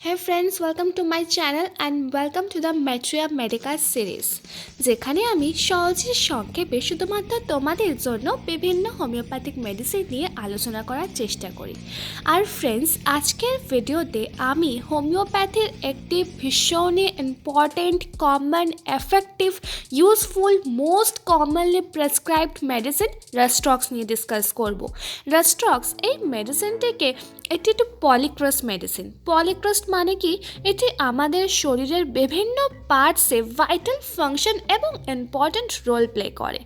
Hey friends, welcome to my channel and welcome to the Metria Medica series যেখানে আমি সহজে সংক্ষেপে শুধুমাত্র তোমাদের জন্য বিভিন্ন হোমিওপ্যাথিক মেডিসিন নিয়ে আলোচনা করার চেষ্টা করি। আর ফ্রেন্ডস, আজকের ভিডিওতে আমি হোমিওপ্যাথির একটি ভীষণই important, common, effective, useful, most commonly prescribed medicine rhus tox নিয়ে ডিসকাস করব। রসটকস এই মেডিসিনটিকে এটি একটি পলিক্রস মেডিসিন। পলিক্রস মানে কি? এটি আমাদের শরীরের বিভিন্ন পার্টসে ভাইটাল ফাংশন এবং ইম্পর্ট্যান্ট রোল প্লে করে।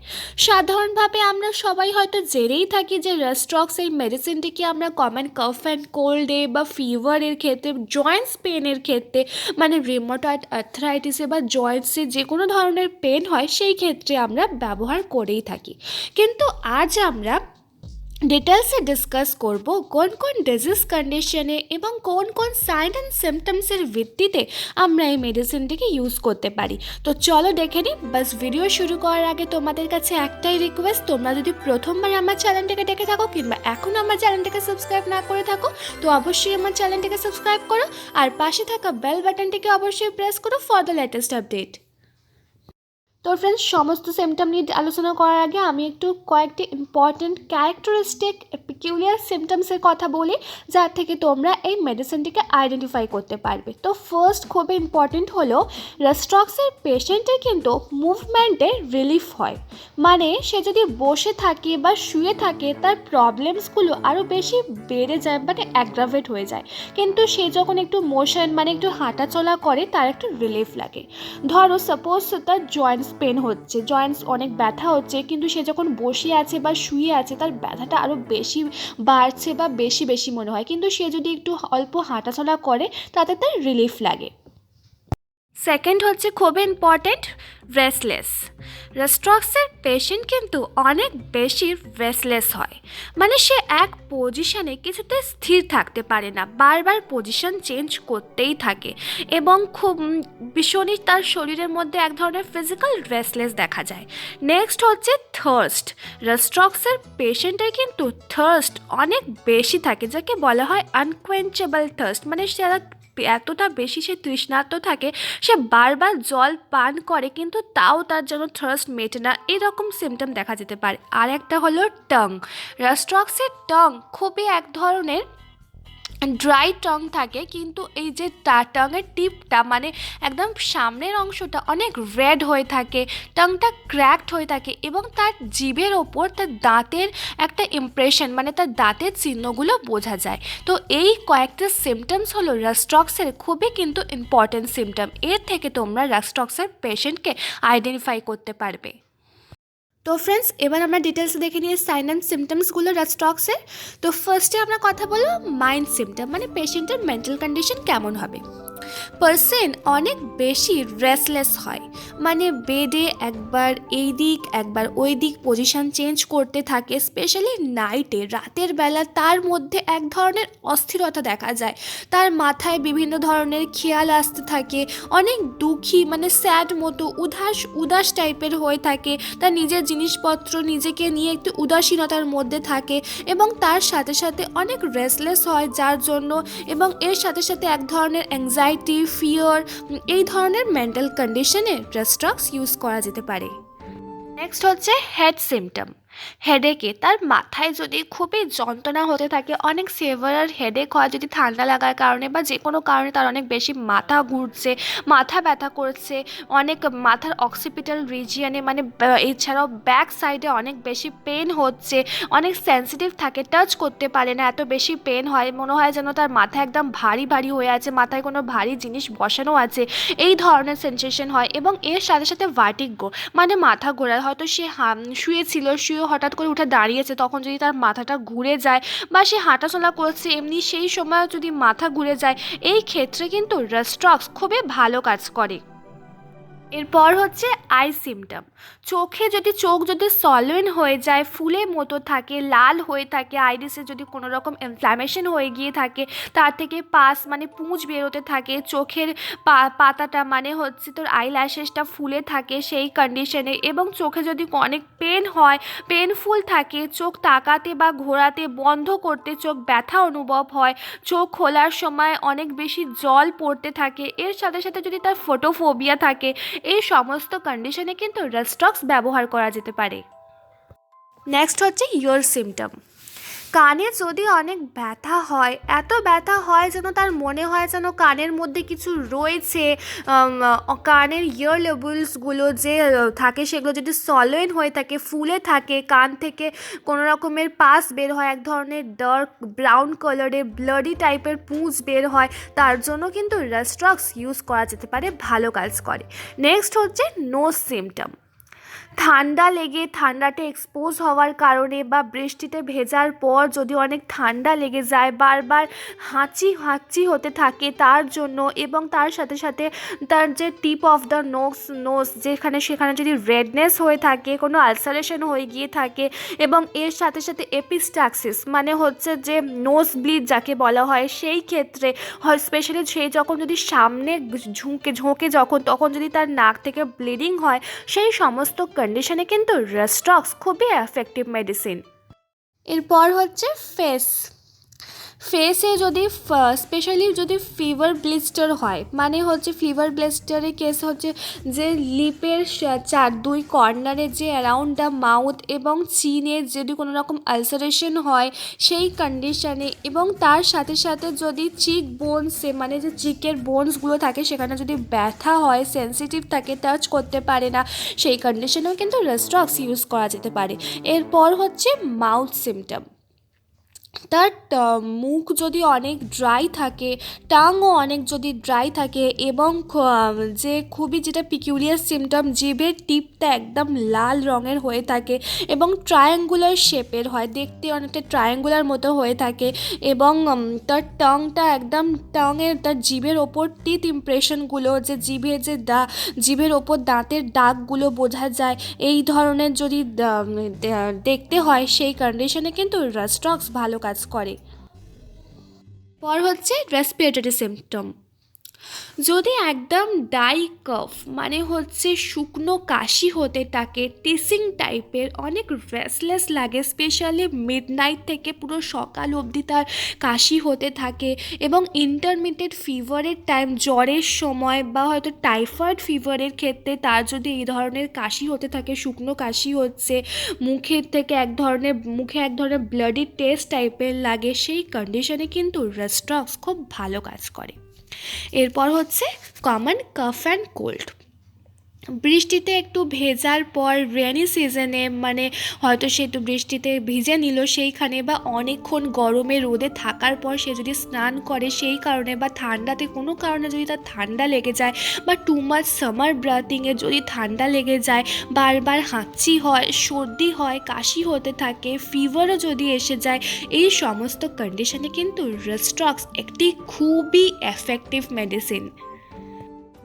সাধারণভাবে আমরা সবাই হয়তো জেনেই থাকি যে রসটক্স এই মেডিসিনটিকে আমরা কমন কফ অ্যান্ড কোল্ডে বা ফিভারের ক্ষেত্রে, জয়েন্টস পেনের ক্ষেত্রে, মানে রিউমাটয়েড আর্থ্রাইটিসে বা জয়েন্টসে যে কোনো ধরনের পেন হয় সেই ক্ষেত্রে আমরা ব্যবহার করেই থাকি। কিন্তু আজ আমরা ডিটেলসে ডিসকাস করব কোন কোন ডিজিজ কন্ডিশনে এবং কোন কোন সাইন অ্যান্ড সিমটমসের ভিত্তিতে আমরা এই মেডিসিনটিকে ইউজ করতে পারি। তো চলো দেখে নিই। বাস ভিডিও শুরু করার আগে তোমাদের কাছে একটাই রিকোয়েস্ট, তোমরা যদি প্রথমবার আমার চ্যানেলটাকে দেখে থাকো কিংবা এখনও আমার চ্যানেলটাকে সাবস্ক্রাইব না করে থাকো তো অবশ্যই আমার চ্যানেলটাকে সাবস্ক্রাইব করো আর পাশে থাকা বেল বাটনটিকে অবশ্যই প্রেস করো ফর দ্য লেটেস্ট আপডেট। তো ফ্রেন্ডস, সমস্ত সিমটম নিয়ে আলোচনা করার আগে আমি একটু কয়েকটি ইম্পর্টেন্ট ক্যারেক্টারিস্টিক পিকিউলিয়ার সিমটমসের কথা বলি যার থেকে তোমরা এই মেডিসিনটিকে আইডেন্টিফাই করতে পারবে। তো ফার্স্ট খুবই ইম্পর্টেন্ট হলো রসটক্সের পেশেন্টের কিন্তু মুভমেন্টে রিলিফ হয়। মানে সে যদি বসে থাকে বা শুয়ে থাকে তার প্রবলেমসগুলো আরও বেশি বেড়ে যায়, মানে অ্যাগ্রাভেট হয়ে যায়। কিন্তু সে যখন একটু মোশন মানে একটু হাঁটাচলা করে তার একটু রিলিফ লাগে। ধরো সাপোজ তার জয়েন্টস পেন হচ্ছে, জয়েন্টস অনেক ব্যথা হচ্ছে, কিন্তু সে যখন বসে আছে বা শুয়ে আছে তার ব্যথাটা আরও বেশি বাড়ছে বা বেশি মনে হয়, কিন্তু সে যদি একটু অল্প হাঁটাচলা করে তাতে তার রিলিফ লাগে। সেকেন্ড হচ্ছে খুবই ইম্পর্টেন্ট, রেস্টলেস। রসটক্সের পেশেন্ট কিন্তু অনেক বেশি রেস্টলেস হয়, মানে সে এক পজিশনে কিছুতে স্থির থাকতে পারে না, বারবার পজিশন চেঞ্জ করতেই থাকে এবং খুব ভীষণই তার শরীরের মধ্যে এক ধরনের ফিজিক্যাল রেস্টলেস দেখা যায়। নেক্সট হচ্ছে থার্স্ট। রসটক্সের পেশেন্টের কিন্তু থার্স্ট অনেক বেশি থাকে, যাকে বলা হয় আনকোয়েঞ্চেবল থার্স্ট, মানে সে এতটা বেশি সে তৃষ্ণার্ত থাকে, সে বারবার জল পান করে কিন্তু তাও তার জন্য থার্স্ট মেটে না, এরকম সিমটম দেখা যেতে পারে। আর একটা হলো টং। রসটক্সের টং খুবই এক ধরনের ড্রাই টং থাকে, কিন্তু এই যে টঙের টিপটা মানে একদম সামনের অংশটা অনেক রেড হয়ে থাকে, টংটা ক্র্যাকড হয়ে থাকে এবং তার জিভের ওপর তার দাঁতের একটা ইমপ্রেশন মানে তার দাঁতের চিহ্নগুলো বোঝা যায়। তো এই কয়েকটা সিমটমস হলো রসটক্সের খুবই কিন্তু ইম্পর্টেন্ট সিমটম। এর থেকে তোমরা রসটক্সের পেশেন্টকে আইডেন্টিফাই করতে পারবে। তো ফ্রেন্ডস, এবার আমরা ডিটেলসে দেখে নিয়ে সাইন অ্যান্ড সিমটমসগুলো রসটক্সের। তো ফার্স্টে আমরা কথা বলবো মাইন্ড সিমটম, মানে পেশেন্টের মেন্টাল কন্ডিশন কেমন হবে। পার্সন অনেক বেশি রেস্টলেস হয়, মানে বেডে একবার এই দিক একবার ওই দিক পজিশন চেঞ্জ করতে থাকে, স্পেশালি নাইটে, রাতের বেলা তার মধ্যে এক ধরনের অস্থিরতা দেখা যায়, তার মাথায় বিভিন্ন ধরনের খেয়াল আসতে থাকে, অনেক দুঃখী মানে স্যাড মতো উদাস টাইপের হয়ে থাকে, তার নিজের জিনিসপত্র নিজেকে নিয়ে একটু উদাসীনতার মধ্যে থাকে এবং তার সাথে সাথে অনেক রেস্টলেস হয় যার জন্য, এবং এর সাথে সাথে এক ধরনের অ্যাংজাইটি, ফিয়ার, এই ধরনের মেন্টাল কন্ডিশনে রসটক্স ইউজ করা যেতে পারে। নেক্সট হচ্ছে হেড সিমটম। হেডেকে, তার মাথায় যদি খুবই যন্ত্রণা হতে থাকে, অনেক সিভিয়ার হেডেক হয় যদি ঠান্ডা লাগার কারণে বা যে কোনো কারণে তার অনেক বেশি মাথা ঘুরছে, মাথা ব্যথা করছে, অনেক মাথার অক্সিপিটাল রিজিয়নে মানে এছাড়াও ব্যাক সাইডে অনেক বেশি পেন হচ্ছে, অনেক সেন্সিটিভ থাকে, টাচ করতে পারে না, এত বেশি পেন হয়, মনে হয় যেন তার মাথা একদম ভারী হয়ে আছে, মাথায় কোনো ভারী জিনিস বসানো আছে, এই ধরনের সেন্সেশন হয়। এবং এর সাথে সাথে ভার্টিগো, মানে মাথা ঘোরা, হয়তো সে শুয়েছিল, হঠাৎ করে উঠে দাঁড়িয়েছে, তখন যদি তার মাথাটা ঘুরে যায় বা সে হাঁটাচলা করছে এমনি সেই সময় যদি মাথা ঘুরে যায়, এই ক্ষেত্রে কিন্তু রসটক্স খুবই ভালো কাজ করে। এরপর হচ্ছে আই সিমটম, চোখ যদি সলিড হয়ে যায়, ফুলের মতো থাকে, লাল হয়ে থাকে, আইরিসে যদি কোনো রকম ইনফ্ল্যামেশন হয়ে গিয়ে থাকে, তার থেকে পাস মানে পুঁজ বেরোতে থাকে, চোখের পাতাটা মানে হচ্ছে তোর আইল্যাশেসটা ফুলে থাকে সেই কন্ডিশনে, এবং চোখে যদি অনেক পেন হয়, পেনফুল থাকে, চোখ তাকাতে বা ঘোরাতে বন্ধ করতে চোখ ব্যথা অনুভব হয়, চোখ খোলার সময় অনেক বেশি জল পড়তে থাকে, এর সাথে সাথে যদি তার ফোটোফোবিয়া থাকে, এই সমস্ত কন্ডিশনে কিন্তু রসটক্স ব্যবহার করা যেতে পারে। নেক্সট হচ্ছে ইয়ার সিমটম। কানে যদি অনেক ব্যথা হয়, এত ব্যথা হয় যেন তার মনে হয় যেন কানের মধ্যে কিছু রয়েছে, কানের ইয়ার লেবলসগুলো যে থাকে সেগুলো যদি সলিড হয়ে থাকে, ফুলে থাকে, কান থেকে কোনো রকমের পাস বের হয়, এক ধরনের ডার্ক ব্রাউন কালারের ব্লাডি টাইপের পুঁজ বের হয়, তার জন্য কিন্তু রসটক্স ইউজ করা যেতে পারে, ভালো কাজ করে। নেক্সট হচ্ছে নোজ সিমটম। ঠান্ডা লেগে ঠান্ডাতে এক্সপোজ হওয়ার কারণে বা বৃষ্টিতে ভেজার পর যদি অনেক ঠান্ডা লেগে যায়, বারবার হাঁচি হতে থাকে তার জন্য, এবং তার সাথে সাথে তার যে টিপ অফ দ্য নোজ সেখানে যদি রেডনেস হয়ে থাকে, কোনো আলসারেশন হয়ে গিয়ে থাকে, এবং এর সাথে সাথে এপিস্টাক্সিস মানে হচ্ছে যে নোজ ব্লিড যাকে বলা হয়, সেই ক্ষেত্রে হয় স্পেশালি সেই যখন যদি সামনে ঝোঁকে তখন যদি তার নাক থেকে ব্লিডিং হয়, সেই সমস্ত কন্ডিশনে কিন্তু রসটক্স খুবই এফেক্টিভ মেডিসিন। এরপর হচ্ছে ফেসে যদি স্পেশালি যদি ফিভার ব্লিস্টার হয়, মানে হচ্ছে ফিভার ব্লিস্টারের কেস হচ্ছে যে লিপের দুই কর্নারে যে অ্যারাউন্ড দ্য মাউথ এবং চিনে যদি কোনো রকম আলসারেশন হয় সেই কন্ডিশনে, এবং তার সাথে সাথে যদি চিক বোনসে মানে যে চিকের বোনসগুলো থাকে সেখানে যদি ব্যথা হয়, সেন্সিটিভ থাকে, টাচ করতে পারে না, সেই কন্ডিশনেও কিন্তু রসটক্স ইউজ করা যেতে পারে। এরপর হচ্ছে মাউথ সিমটম। তার মুখ যদি অনেক ড্রাই থাকে, টাংও অনেক যদি ড্রাই থাকে, এবং যে খুবই যেটা পিকিউলিয়ার সিমটম, জিভের টিপটা একদম লাল রঙের হয়ে থাকে এবং ট্রায়াঙ্গুলার শেপের হয়, দেখতে অনেকটা ট্রায়াঙ্গুলার মতো হয়ে থাকে, এবং তার টংটা একদম তার জিভের ওপর টিথ ইমপ্রেশনগুলো, যে জিভের ওপর দাঁতের দাগগুলো বোঝা যায়, এই ধরনের যদি দেখতে হয়, সেই কন্ডিশনে কিন্তু রসটক্স ভালো কাজ করে। পর হচ্ছে রেসপিরেটরি সিমটম। যদি একদম ডাই কফ মানে হচ্ছে শুকনো কাশি হতে থাকে, টিসিং টাইপের, অনেক রেস্টলেস লাগে, স্পেশালি মিডনাইট থেকে পুরো সকাল অবধি তার কাশি হতে থাকে, এবং ইন্টারমিটেড ফিভারের টাইম, জ্বরের সময় বা হয়তো টাইফয়েড ফিভারের ক্ষেত্রে তার যদি এই ধরনের কাশি হতে থাকে, শুকনো কাশি হচ্ছে, মুখে এক ধরনের ব্লাডি টেস্ট টাইপের লাগে, সেই কন্ডিশনে কিন্তু রসটক্স খুব ভালো কাজ করে। এরপর হচ্ছে কমন কাফ অ্যান্ড কোল্ড। বৃষ্টিতে একটু ভেজার পর রেনি সিজনে মানে হয়তো সে একটু বৃষ্টিতে ভিজে নিল সেইখানে, বা অনেকক্ষণ গরমে রোদে থাকার পর সে যদি স্নান করে সেই কারণে, বা ঠান্ডাতে কোনো কারণে যদি তার ঠান্ডা লেগে যায়, বা টু মাচ সামার ব্রাথিংয়ে যদি ঠান্ডা লেগে যায়, বারবার হাঁচি হয়, সর্দি হয়, কাশি হতে থাকে, ফিভারও যদি এসে যায়, এই সমস্ত কন্ডিশনে কিন্তু রসটক্স একটি খুবই এফেক্টিভ মেডিসিন।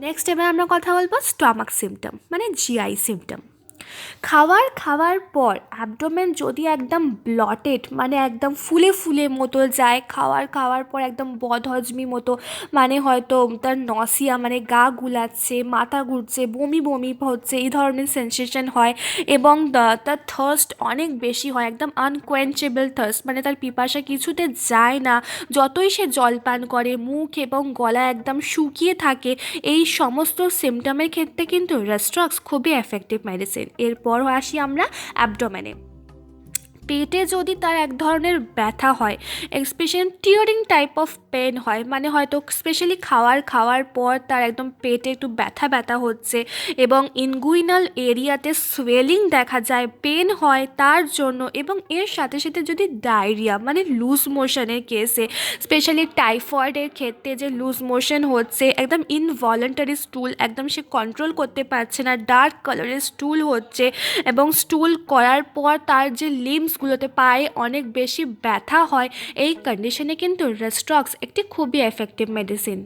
নেক্সট এবার আমরা কথা বলবো স্টমাক সিমটম মানে জিআই সিমটম। খাওয়ার পর অ্যাবডোমেন যদি একদম ব্লটেড মানে একদম ফুলে মতো যায়, খাওয়ার পর একদম বদহজমি মতো, মানে হয়তো তার নসিয়া মানে গা গুলাচ্ছে, মাথা ঘুরছে, বমি হচ্ছে, এই ধরনের সেন্সেশন হয়, এবং তার থার্স্ট অনেক বেশি হয়, একদম আনকোয়েঞ্চেবল থার্স্ট, মানে তার পিপাসা কিছুতে যায় না, যতই সে জল পান করে মুখ এবং গলা একদম শুকিয়ে থাকে, এই সমস্ত সিমটমের ক্ষেত্রে কিন্তু রসটক্স খুবই এফেক্টিভ মেডিসিন। এরপর আসি আমরা অ্যাবডোমেনে। পেটে যদি তার এক ধরনের ব্যথা হয়, specially tearing type of pain হয়, মানে হয়তো স্পেশালি খাওয়ার পর তার একদম পেটে একটু ব্যথা হচ্ছে, এবং ইনগুইনাল এরিয়াতে সোয়েলিং দেখা যায়, পেন হয় তার জন্য, এবং এর সাথে সাথে যদি ডায়রিয়া মানে লুজ মোশনের কেসে, স্পেশালি টাইফয়েডের ক্ষেত্রে যে লুজ মোশন হচ্ছে, একদম ইনভলেন্টারি স্টুল, একদম সে কন্ট্রোল করতে পারছে না, ডার্ক কালারের স্টুল হচ্ছে, এবং স্টুল করার পর তার যে লিম্সগুলোতে পায়ে অনেক বেশি ব্যথা হয়, এই কন্ডিশনে কিন্তু রসটক্স একটি খুবই এফেক্টিভ মেডিসিন।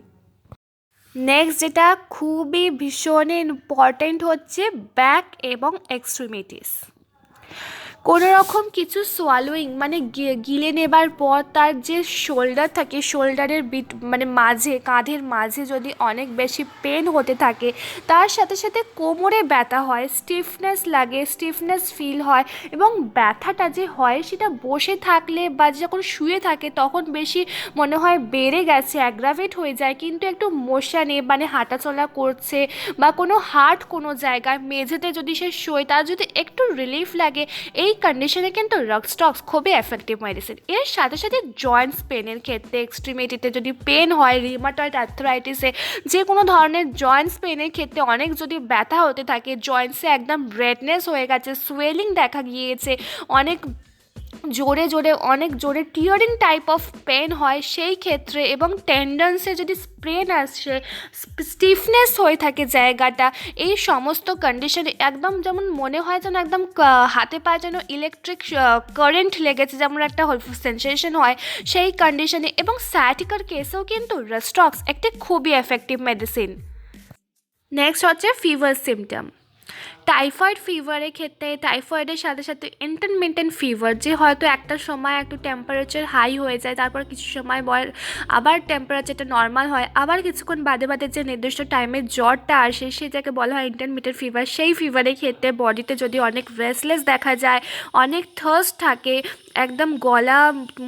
নেক্সট যেটা খুবই ভীষণ ইম্পর্টেন্ট হচ্ছে ব্যাক এবং এক্সট্রিমিটিস। কোনো রকম কিছু সোয়ালোয়িং মানে গিলে নেবার পর তার যে শোল্ডার থাকে, শোল্ডারের মানে মাঝে, কাঁধের মাঝে যদি অনেক বেশি পেন হতে থাকে, তার সাথে সাথে কোমরে ব্যথা হয়, স্টিফনেস লাগে, স্টিফনেস ফিল হয়, এবং ব্যথাটা যে হয় সেটা বসে থাকলে বা যখন শুয়ে থাকে তখন বেশি মনে হয় বেড়ে গেছে, অ্যাগ্রাভেট হয়ে যায়, কিন্তু একটু মোশানে মানে হাঁটাচলা করছে বা কোনো হার্ড কোনো জায়গায় মেঝেতে যদি সে শোয়, তার যদি একটু রিলিফ লাগে, এই কন্ডিশনে কিন্তু রসটক্স খুবই এফেক্টিভ মেডিসিন। এর সাথে সাথে জয়েন্টস পেনের ক্ষেত্রে, এক্সট্রিমিটিতে যদি পেন হয়, রিউমাটয়েড আর্থ্রাইটিসে, যে কোনো ধরনের জয়েন্টস পেনের ক্ষেত্রে অনেক যদি ব্যথা হতে থাকে, জয়েন্টসে একদম রেডনেস হয়ে গেছে, সোয়েলিং দেখা গিয়েছে, অনেক অনেক জোরে টিয়ারিং টাইপ অফ পেন হয় সেই ক্ষেত্রে, এবং টেন্ডনসে যদি স্প্রেন আসে, স্টিফনেস হয়ে থাকে জায়গাটা, এই সমস্ত কন্ডিশনে একদম যেমন মনে হয় যেন একদম হাতে পায়ে যেন ইলেকট্রিক কারেন্ট লেগেছে, যেমন একটা সেন্সেশন হয় সেই কন্ডিশনে। এবং সায়াটিকার কেসেও কিন্তু রসটক্স একটি খুবই এফেক্টিভ মেডিসিন। নেক্সট হচ্ছে ফিভার সিমটম। টাইফয়েড ফিভারের ক্ষেত্রে টাইফয়েডের সাথে সাথে ইন্টারমিটেন্ট ফিভার, যে হয়তো একটা সময় একটু টেম্পারেচার হাই হয়ে যায়, তারপর কিছু সময় আবার টেম্পারেচারটা নর্মাল হয়, আবার কিছুক্ষণ বাদে বাদে যে নির্দিষ্ট টাইমে জ্বরটা আসে সে যাকে বলা হয় ইন্টারমিটেন্ট ফিভার। সেই ফিভারের ক্ষেত্রে বডিতে যদি অনেক রেস্টলেস দেখা যায়, অনেক থার্স্ট থাকে, একদম গলা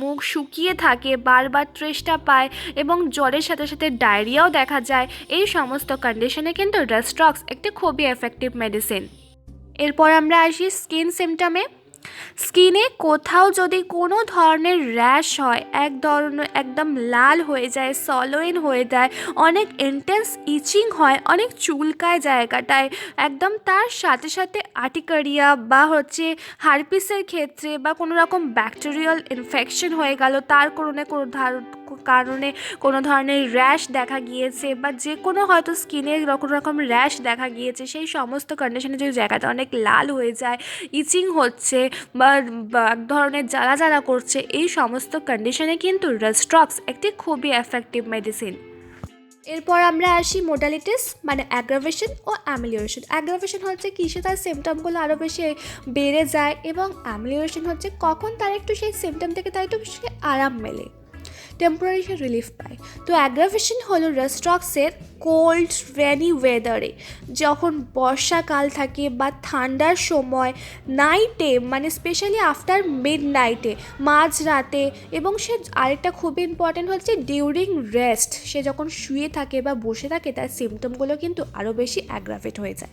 মুখ শুকিয়ে থাকে, বারবার তৃষ্ণা পায়, এবং জ্বরের সাথে সাথে ডায়রিয়াও দেখা যায়, এই সমস্ত কন্ডিশনে কিন্তু রসটক্স একটি খুবই এফেক্টিভ মেডিসিন। এরপর আমরা আসি স্কিন সিমটমে। স্কিনে কোথাও যদি কোনো ধরনের র্যাশ হয়, এক ধরনের একদম লাল হয়ে যায়, সলোয়েন হয়ে যায়, অনেক ইন্টেন্স ইচিং হয়, অনেক চুলকায় জায়গাটায় একদম, তার সাথে সাথে আর্টিকারিয়া বা হচ্ছে হারপিসের ক্ষেত্রে বা কোনো রকম ব্যাকটেরিয়াল ইনফেকশন হয়ে গেল, তার কারণে কোনো ধরনের র্যাশ দেখা গিয়েছে, বা যে কোনো হয়তো স্কিনে কোনো রকম র্যাশ দেখা গিয়েছে, সেই সমস্ত কন্ডিশনে যদি জায়গাটা অনেক লাল হয়ে যায়, ইচিং হচ্ছে বা এক ধরনের জ্বালা জ্বালা করছে, এই সমস্ত কন্ডিশনে কিন্তু রসটক্স একটি খুবই এফেক্টিভ মেডিসিন। এরপর আমরা আসি মোডালিটিস মানে অ্যাগ্রাভেশন ও অ্যামেলিওরেশন। অ্যাগ্রাভেশন হচ্ছে কিসে তার সিমটমগুলো আরও বেশি বেড়ে যায়, এবং অ্যামেলিওরেশন হচ্ছে কখন তার একটু সেই সিমটম থেকে তার একটু বেশি আরাম মেলে, টেম্পোরারি রিলিফ পায়। তো অ্যাগ্রাভেশন হলো রসটক্সের কোল্ড রেনি ওয়েদারে, যখন বর্ষাকাল থাকে বা ঠান্ডার সময়, নাইটে মানে স্পেশালি আফটার মিড নাইটে, মাঝরাতে, এবং সে আরেকটা খুবই ইম্পর্ট্যান্ট হচ্ছে ডিউরিং রেস্ট, সে যখন শুয়ে থাকে বা বসে থাকে তার সিমটমগুলো কিন্তু আরও বেশি অ্যাগ্রাভেট হয়ে যায়।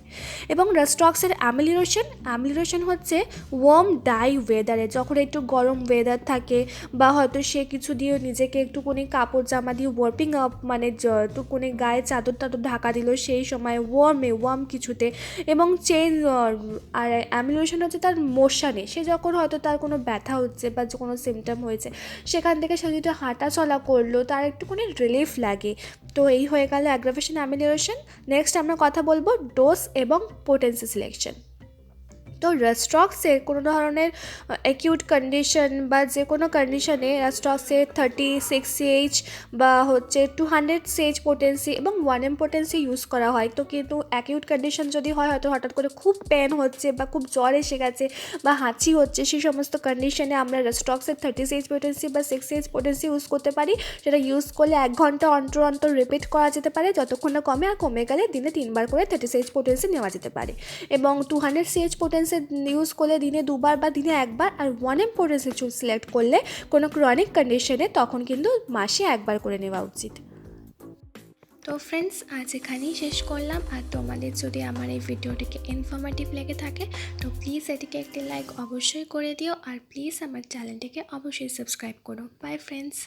এবং রসটক্সের অ্যামেলিওরেশন হচ্ছে ওয়ার্ম ডাই ওয়েদারে, যখন একটু গরম ওয়েদার থাকে বা হয়তো সে কিছু দিয়ে নিজেকে একটুখানি কাপড় জামা দিয়ে ওয়ার্পিং আপ মানে একটুখানি গায়ে চাদর টাদর ঢাকা দিল সেই সময় ওয়ার্ম কিছুতে, এবং আর অ্যামেলিওরেশন হচ্ছে তার মোশানে, সে যখন হয়তো তার কোনো ব্যথা হচ্ছে বা কোনো সিমটম হয়েছে সেখান থেকে সে যদি হাঁটা চলা করলো তার একটুখানি রিলিফ লাগে। তো এই হয়ে গেল অ্যাগ্রাভেশন অ্যামেলিওরেশন। নেক্সট আমরা কথা বলবো ডোজ এবং পোটেন্সি সিলেকশন। তো রসটক্সের কোনো ধরনের অ্যাকিউট কন্ডিশন বা যে কোনো কন্ডিশনে রসটক্সের 36Ch বা হচ্ছে 200Ch পোটেন্সি এবং 1m পোটেন্সি ইউজ করা হয়। তো কিন্তু অ্যাকিউট কন্ডিশন যদি হয়, হয়তো হঠাৎ করে খুব পেন হচ্ছে বা খুব জ্বর এসে গেছে বা হাঁচি হচ্ছে, সেই সমস্ত কন্ডিশনে আমরা রসটক্সের 30Ch পোটেন্সি বা 6Ch পোটেন্সি ইউজ করতে পারি। সেটা ইউজ করলে 1 ঘন্টা অন্তর অন্তর রিপিট করা যেতে পারে, যতক্ষণ না কমে, আর কমে গেলে দিনে 3 বার করে 30Ch পোটেন্সি নেওয়া যেতে পারে। এবং 200Ch পোটেন্সি ইউজ করলে দিনে 2 বার বা দিনে 1 বার, আর 1m পোটেন্সি সিলেক্ট করলে কোনো ক্রনিক কন্ডিশনে তখন কিন্তু মাসে 1 বার করে নেওয়া উচিত। তো ফ্রেন্ডস, আজ এখানেই শেষ করলাম। আর তোমাদের যদি আমার এই ভিডিওটিকে ইনফরমেটিভ লেগে থাকে তো প্লিজ এটিকে একটি লাইক অবশ্যই করে দিও, আর প্লিজ আমার চ্যানেলটিকে অবশ্যই সাবস্ক্রাইব করো। By friends.